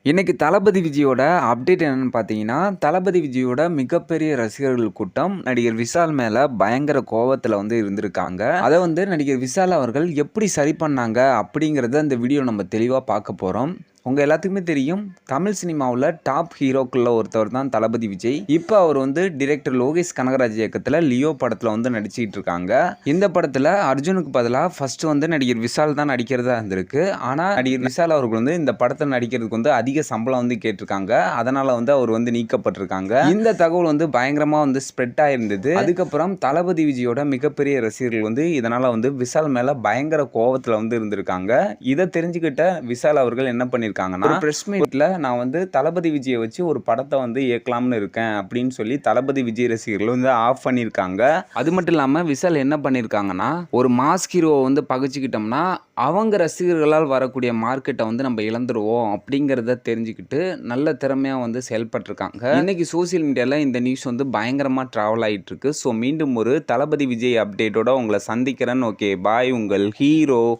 இன்னைக்கு தளபதி விஜயோட அப்டேட் என்னன்னு பார்த்தீங்கன்னா, தளபதி விஜயோட மிகப்பெரிய ரசிகர்கள் கூட்டம் நடிகர் விஷால் மேல பயங்கர கோவத்துல இருந்திருக்காங்க. அத நடிகர் விஷால் அவர்கள் எப்படி சரி பண்ணாங்க அப்படிங்கிறத இந்த வீடியோ நம்ம தெளிவா பார்க்க போறோம். உங்க எல்லாத்துக்குமே தெரியும், தமிழ் சினிமாவுல டாப் ஹீரோக்குள்ள ஒருத்தவர் தான் தளபதி விஜய். இப்ப அவர் டைரக்டர் லோகேஷ் கனகராஜ் இயக்கத்துல லியோ படத்துல நடிச்சிட்டு இருக்காங்க. இந்த படத்துல அர்ஜுனுக்கு பதிலா ஃபர்ஸ்ட் நடிகர் விஷால் தான் நடிக்கிறதா இருந்திருக்கு. ஆனா நடிகர் விஷால் அவர்கள் இந்த படத்துல நடிக்கிறதுக்கு அதிக சம்பளம் கேட்டிருக்காங்க. அதனால அவர் நீக்கப்பட்டிருக்காங்க. இந்த தகவல் பயங்கரமா ஸ்ப்ரெட் ஆயிருந்தது. அதுக்கப்புறம் தளபதி விஜயோட மிகப்பெரிய ரசிகர்கள் இதனால விஷால் மேல பயங்கர கோவத்துல இருந்திருக்காங்க. இதை தெரிஞ்சுக்கிட்ட விஷால் அவர்கள் என்ன பண்ணிருக்காங்கன்னா, ஒரு பிரஸ் மீட்ல நான் தளபதி விஜயை வச்சு ஒரு படத்தை இயக்கலாம்னு இருக்கேன் அப்படின்னு சொல்லி தளபதி விஜய் ரசிகர்கள் ஆஃப் பண்ணிருக்காங்க. அது மட்டும் இல்லாம விஷால் என்ன பண்ணிருக்காங்கன்னா, ஒரு மாஸ் ஹீரோவை பகிச்சுக்கிட்டோம்னா அவங்க ரசிகர்களால் வரக்கூடிய மார்க்கெட்டை நம்ம இழந்துருவோம் அப்படிங்கிறத தெரிஞ்சுக்கிட்டு நல்ல திறமையா செயல்பட்டிருக்காங்க. இன்னைக்கு சோசியல் மீடியால இந்த நியூஸ் பயங்கரமா டிராவல் ஆயிட்டு இருக்கு. ஸோ மீண்டும் ஒரு தளபதி விஜய் அப்டேட்டோட உங்களை சந்திக்கிறேன். ஓகே பாய், உங்கள் ஹீரோ.